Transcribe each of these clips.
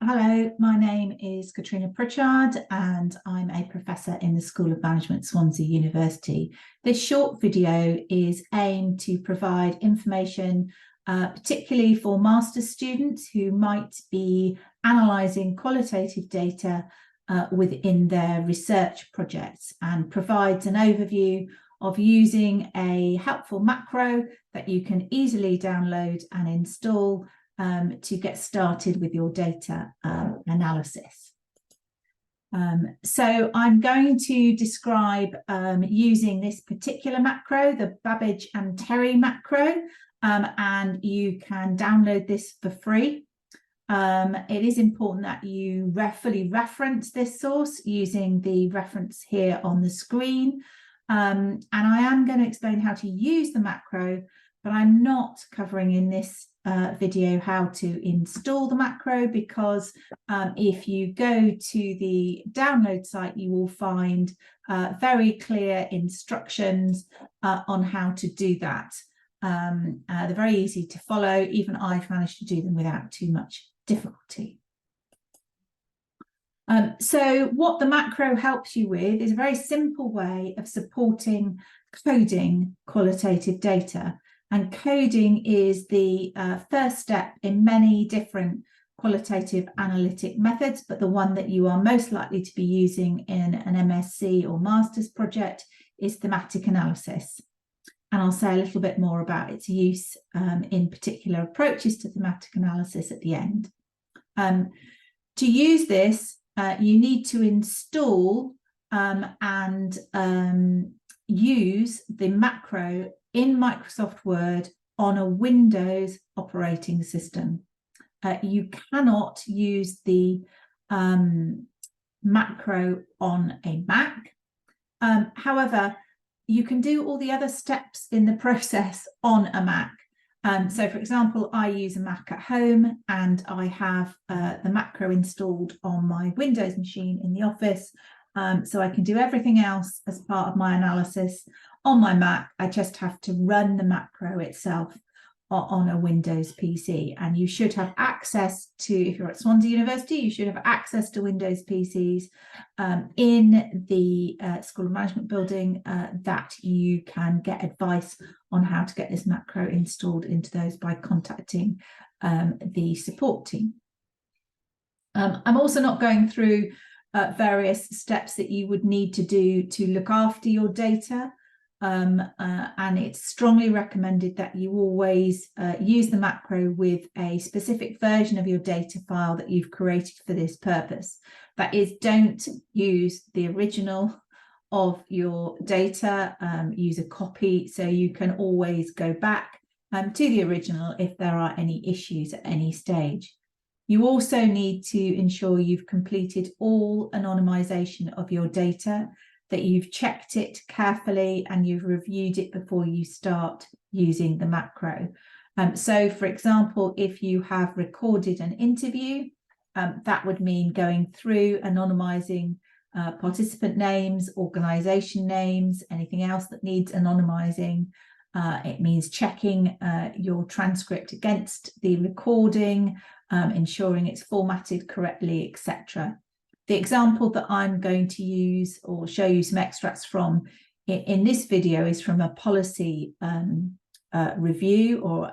Hello, my name is Katrina Pritchard and I'm a professor in the School of Management, Swansea University. This short video is aimed to provide information, particularly for master's students who might be analysing qualitative data within their research projects, and provides an overview of using a helpful macro that you can easily download and install to get started with your data analysis. So I'm going to describe using this particular macro, the Babbage and Terry Macro, and you can download this for free. It is important that you fully reference this source using the reference here on the screen. And I am going to explain how to use the macro, but I'm not covering in this video how to install the macro, because if you go to the download site, you will find very clear instructions on how to do that. They're very easy to follow. Even I've managed to do them without too much difficulty. So what the macro helps you with is a very simple way of supporting coding qualitative data. And coding is the first step in many different qualitative analytic methods, but the one that you are most likely to be using in an MSc or master's project is thematic analysis. And I'll say a little bit more about its use in particular approaches to thematic analysis at the end. To use this, you need to install and use the macro in Microsoft Word on a Windows operating system. You cannot use the macro on a Mac. However, you can do all the other steps in the process on a Mac. So, for example, I use a Mac at home and I have the macro installed on my Windows machine in the office. So I can do everything else as part of my analysis on my Mac. I just have to run the macro itself on a Windows PC. And you should have access to, if you're at Swansea University, you should have access to Windows PCs in the School of Management building that you can get advice on how to get this macro installed into those by contacting the support team. I'm also not going through various steps that you would need to do to look after your data. And it's strongly recommended that you always use the macro with a specific version of your data file that you've created for this purpose. That is, don't use the original of your data, use a copy so you can always go back to the original if there are any issues at any stage. You also need to ensure you've completed all anonymization of your data, that you've checked it carefully and you've reviewed it before you start using the macro. So, for example, if you have recorded an interview, that would mean going through anonymizing participant names, organization names, anything else that needs anonymizing. It means checking your transcript against the recording, ensuring it's formatted correctly, etc. The example that I'm going to use or show you some extracts from in this video is from a policy review or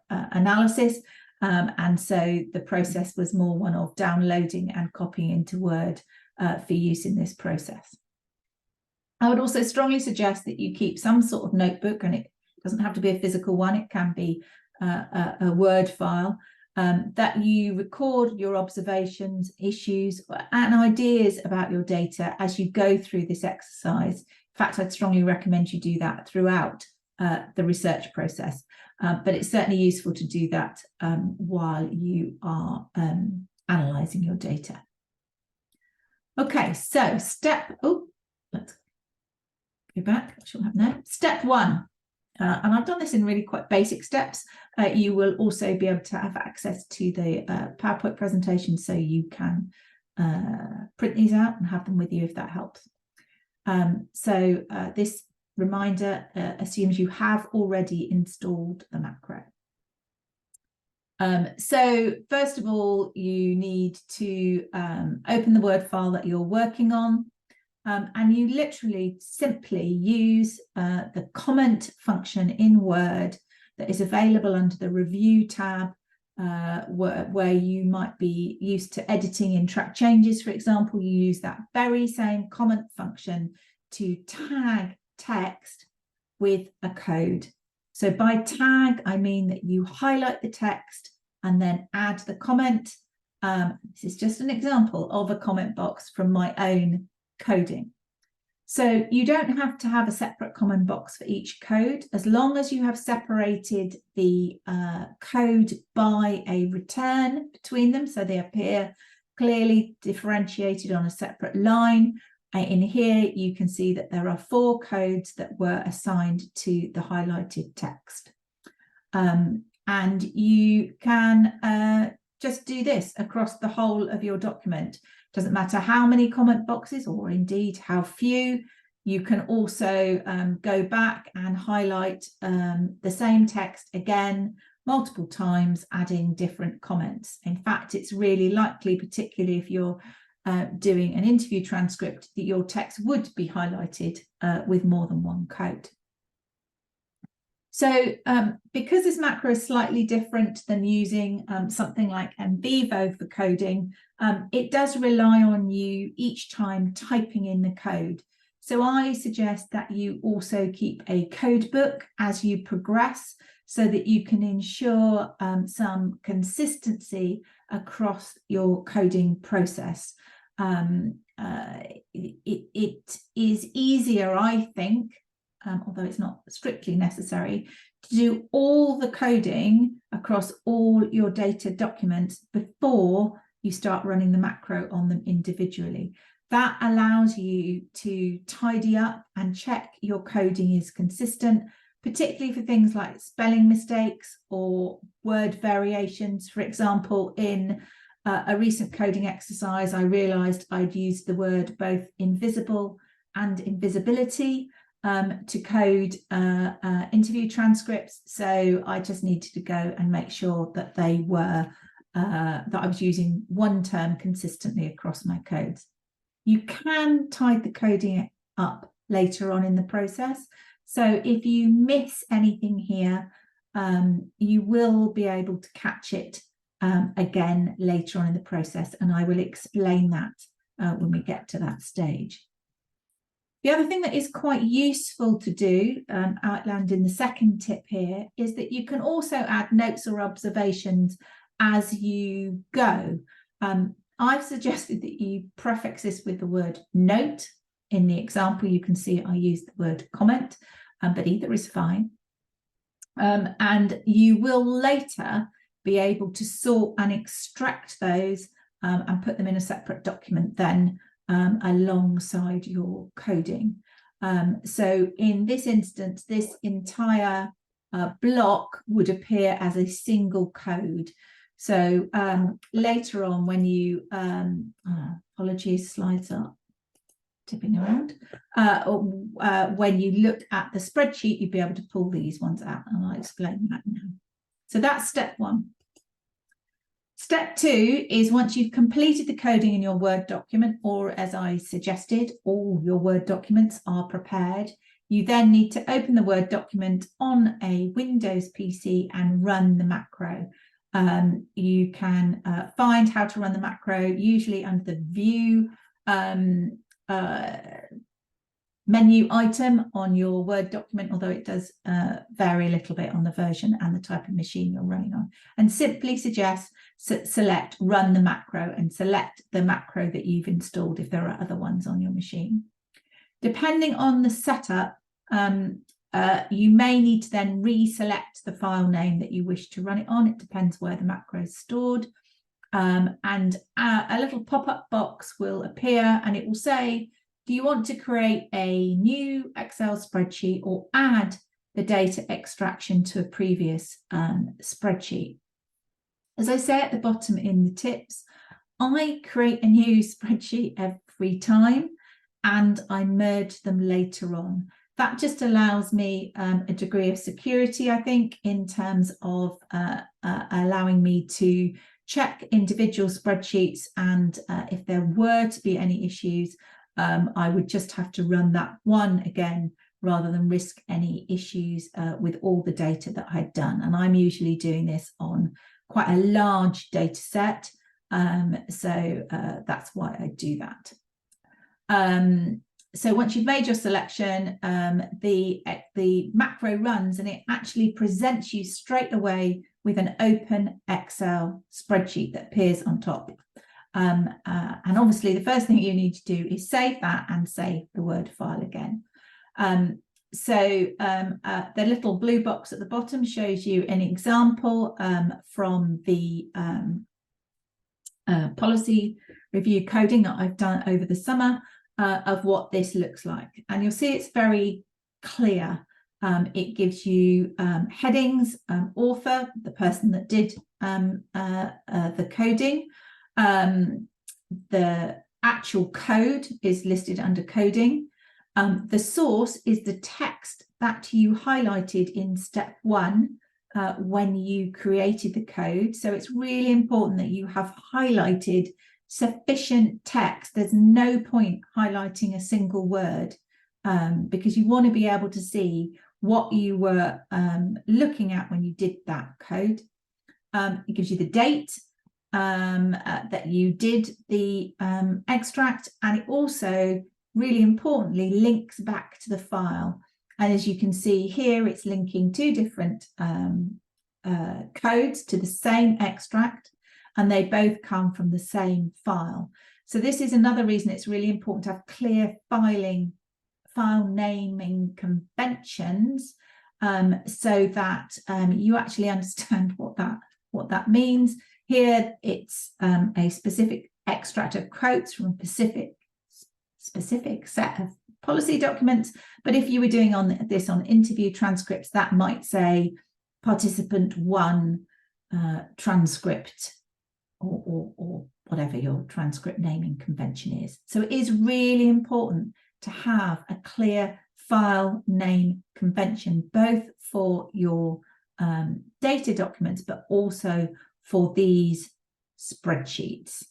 analysis. And so the process was more one of downloading and copying into Word for use in this process. I would also strongly suggest that you keep some sort of notebook, and it doesn't have to be a physical one, it can be a Word file. That you record your observations, issues, and ideas about your data as you go through this exercise. In fact, I'd strongly recommend you do that throughout the research process, but it's certainly useful to do that while you are analysing your data. Okay, so let's go back. What shall happen there? Step one. And I've done this in really quite basic steps. You will also be able to have access to the PowerPoint presentation, so you can print these out and have them with you if that helps. So this reminder assumes you have already installed the macro. So first of all, you need to open the Word file that you're working on, and you literally simply use the comment function in Word that is available under the Review tab, where you might be used to editing in track changes, for example. You use that very same comment function to tag text with a code. So by tag, I mean that you highlight the text and then add the comment. This is just an example of a comment box from my own coding. So you don't have to have a separate comment box for each code, as long as you have separated the code by a return between them, so they appear clearly differentiated on a separate line. In here, you can see that there are 4 codes that were assigned to the highlighted text. And you can just do this across the whole of your document. Doesn't matter how many comment boxes, or indeed how few. You can also go back and highlight the same text again multiple times, adding different comments. In fact, it's really likely, particularly if you're doing an interview transcript, that your text would be highlighted with more than one code. So because this macro is slightly different than using something like NVivo for coding, it does rely on you each time typing in the code. So I suggest that you also keep a code book as you progress, so that you can ensure some consistency across your coding process. It is easier, I think, although it's not strictly necessary, to do all the coding across all your data documents before you start running the macro on them individually. That allows you to tidy up and check your coding is consistent, particularly for things like spelling mistakes or word variations. For example, in a recent coding exercise, I realized I'd used the word both invisible and invisibility to code interview transcripts. So I just needed to go and make sure that they were that I was using one term consistently across my codes. You can tidy the coding up later on in the process. So if you miss anything here, you will be able to catch it again later on in the process, and I will explain that when we get to that stage. The other thing that is quite useful to do, outlined in the second tip here, is that you can also add notes or observations as you go. I've suggested that you prefix this with the word note. In the example, you can see I use the word comment, but either is fine. And you will later be able to sort and extract those and put them in a separate document then alongside your coding. So in this instance, this entire block would appear as a single code. So later on, when you, apologies, slides are tipping around, when you look at the spreadsheet, you'd be able to pull these ones out, and I'll explain that now. So that's step 1. Step 2 is once you've completed the coding in your Word document, or as I suggested, all your Word documents are prepared, you then need to open the Word document on a Windows PC and run the macro. You can find how to run the macro usually under the View menu item on your Word document, although it does vary a little bit on the version and the type of machine you're running on. And simply suggest select run the macro and select the macro that you've installed if there are other ones on your machine. Depending on the setup, you may need to then reselect the file name that you wish to run it on. It depends where the macro is stored. And a little pop-up box will appear, and it will say, do you want to create a new Excel spreadsheet or add the data extraction to a previous spreadsheet? As I say at the bottom in the tips, I create a new spreadsheet every time and I merge them later on. That just allows me a degree of security, I think, in terms of allowing me to check individual spreadsheets, and if there were to be any issues, I would just have to run that one again rather than risk any issues with all the data that I'd done. And I'm usually doing this on quite a large data set, so that's why I do that. So once you've made your selection, the macro runs, and it actually presents you straight away with an open Excel spreadsheet that appears on top. And obviously the first thing you need to do is save that and save the Word file again. The little blue box at the bottom shows you an example from the policy review coding that I've done over the summer of what this looks like. And you'll see it's very clear. It gives you headings, author, the person that did the coding. The actual code is listed under coding. The source is the text that you highlighted in step 1 when you created the code. So it's really important that you have highlighted sufficient text. There's no point highlighting a single word because you want to be able to see what you were looking at when you did that code. It gives you the date that you did the extract, and it also, really importantly, links back to the file. And as you can see here, it's linking 2 different codes to the same extract, and they both come from the same file. So this is another reason it's really important to have clear file naming conventions, so that you actually understand what that means. Here it's a specific extract of quotes from a specific set of policy documents. But if you were doing this on interview transcripts, that might say participant 1 transcript, or whatever your transcript naming convention is. So it is really important to have a clear file name convention, both for your data documents, but also for these spreadsheets.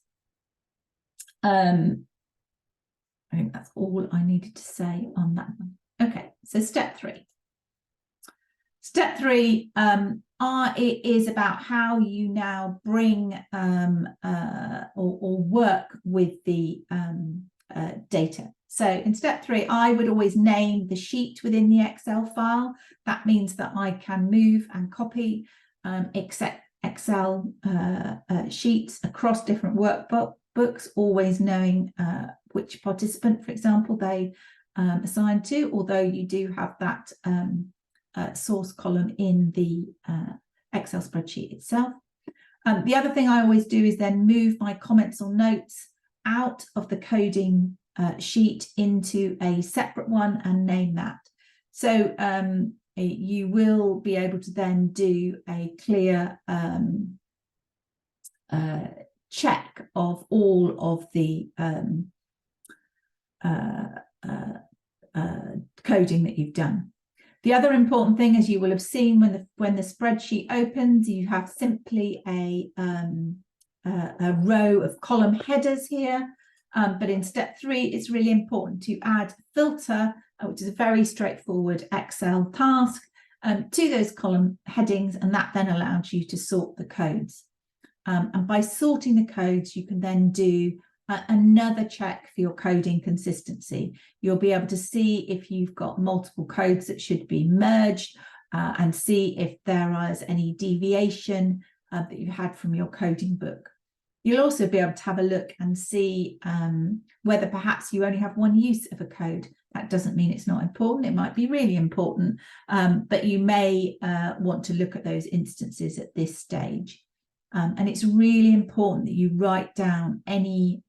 I think that's all I needed to say on that one. Okay, so step 3. Step 3 it is about how you now bring or work with the data. So in step 3, I would always name the sheet within the Excel file. That means that I can move and copy Excel sheets across different workbooks, always knowing which participant, for example, they assign to, although you do have that source column in the Excel spreadsheet itself. The other thing I always do is then move my comments or notes out of the coding sheet into a separate one and name that. So you will be able to then do a clear check of all of the coding that you've done. The other important thing, as you will have seen when the spreadsheet opens, you have simply a row of column headers here. But in step 3, it's really important to add filter, which is a very straightforward Excel task, to those column headings, and that then allows you to sort the codes. And by sorting the codes, you can then do another check for your coding consistency. You'll be able to see if you've got multiple codes that should be merged, and see if there is any deviation that you had from your coding book. You'll also be able to have a look and see whether perhaps you only have one use of a code. That doesn't mean it's not important. It might be really important, but you may want to look at those instances at this stage. And it's really important that you write down any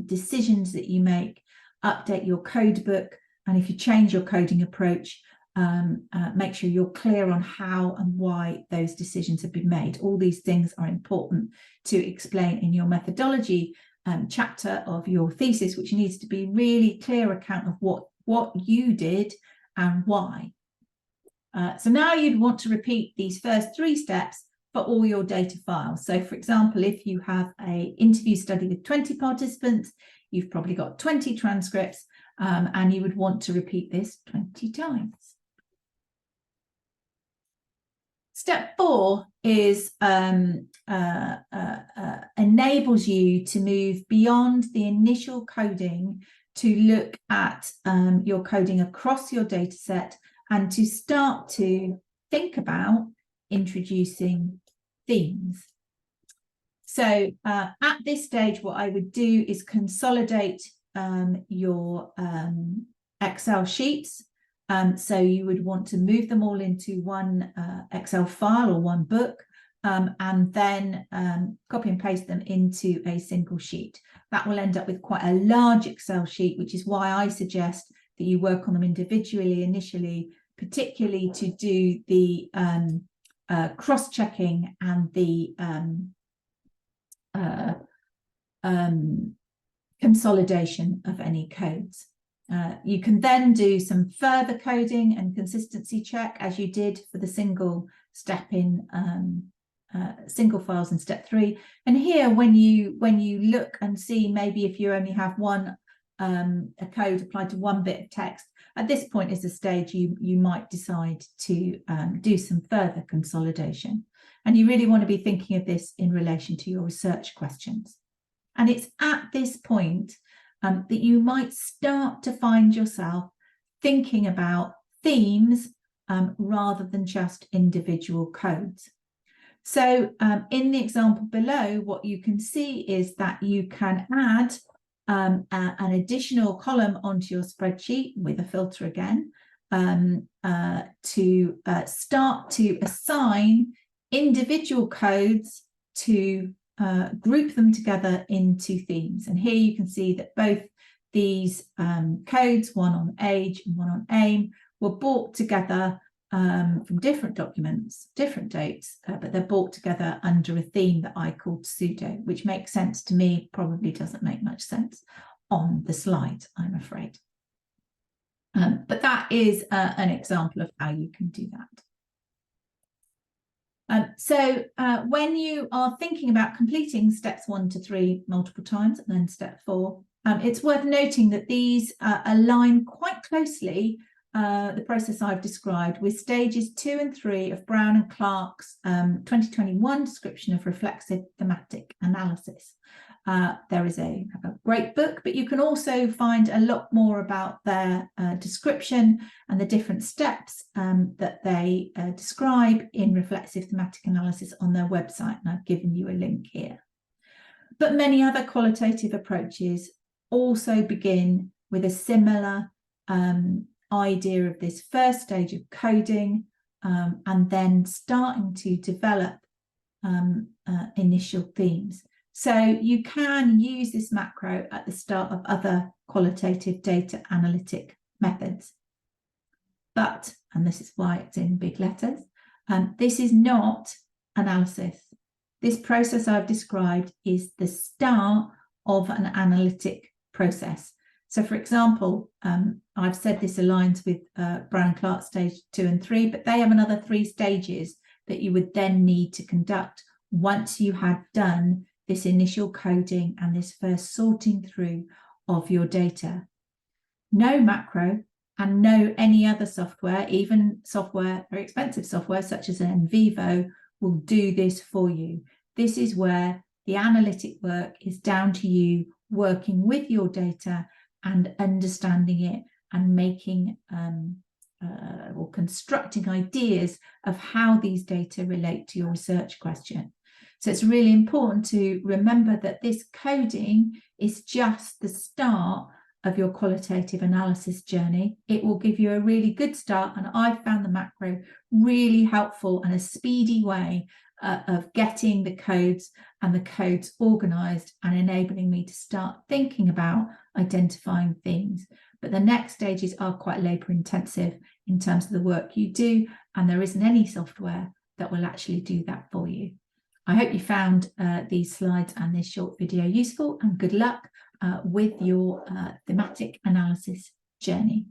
decisions that you make, update your code book, and if you change your coding approach, make sure you're clear on how and why those decisions have been made. All these things are important to explain in your methodology chapter of your thesis, which needs to be really clear account of what you did and why. So now you'd want to repeat these first 3 steps for all your data files. So for example, if you have an interview study with 20 participants, you've probably got 20 transcripts, and you would want to repeat this 20 times. Step 4 is enables you to move beyond the initial coding to look at your coding across your data set and to start to think about introducing themes. So at this stage, what I would do is consolidate your Excel sheets. So you would want to move them all into one Excel file or one book, and then copy and paste them into a single sheet. That will end up with quite a large Excel sheet, which is why I suggest that you work on them individually initially, particularly to do the cross-checking and the consolidation of any codes. You can then do some further coding and consistency check, as you did for the single step in single files in step 3. And here, when you look and see maybe if you only have one a code applied to one bit of text, at this point is the stage you might decide to do some further consolidation. And you really want to be thinking of this in relation to your research questions. And it's at this point that you might start to find yourself thinking about themes rather than just individual codes. So in the example below, what you can see is that you can add an additional column onto your spreadsheet with a filter again to start to assign individual codes to group them together into themes. And here you can see that both these codes, one on age and one on aim, were brought together from different documents, different dates, but they're brought together under a theme that I called pseudo, which makes sense to me, probably doesn't make much sense on the slide, I'm afraid. But that is an example of how you can do that. So when you are thinking about completing steps 1 to 3 multiple times and then step 4, it's worth noting that these align quite closely the process I've described with stages 2 and 3 of Brown and Clark's 2021 description of reflexive thematic analysis. There is a great book, but you can also find a lot more about their description and the different steps that they describe in reflexive thematic analysis on their website, and I've given you a link here. But many other qualitative approaches also begin with a similar idea of this first stage of coding and then starting to develop initial themes. So you can use this macro at the start of other qualitative data analytic methods. But, and this is why it's in big letters, this is not analysis. This process I've described is the start of an analytic process. So for example, I've said this aligns with Brown and Clark stage 2 and 3, but they have another 3 stages that you would then need to conduct once you had done this initial coding and this first sorting through of your data. No macro and no any other software, even software, very expensive software such as NVivo, will do this for you. This is where the analytic work is down to you working with your data and understanding it and making or constructing ideas of how these data relate to your research question. So it's really important to remember that this coding is just the start of your qualitative analysis journey. It will give you a really good start, and I've found the macro really helpful and a speedy way of getting the codes and the codes organized and enabling me to start thinking about identifying themes. But the next stages are quite labor intensive in terms of the work you do, and there isn't any software that will actually do that for you. I hope you found these slides and this short video useful, and good luck with your thematic analysis journey.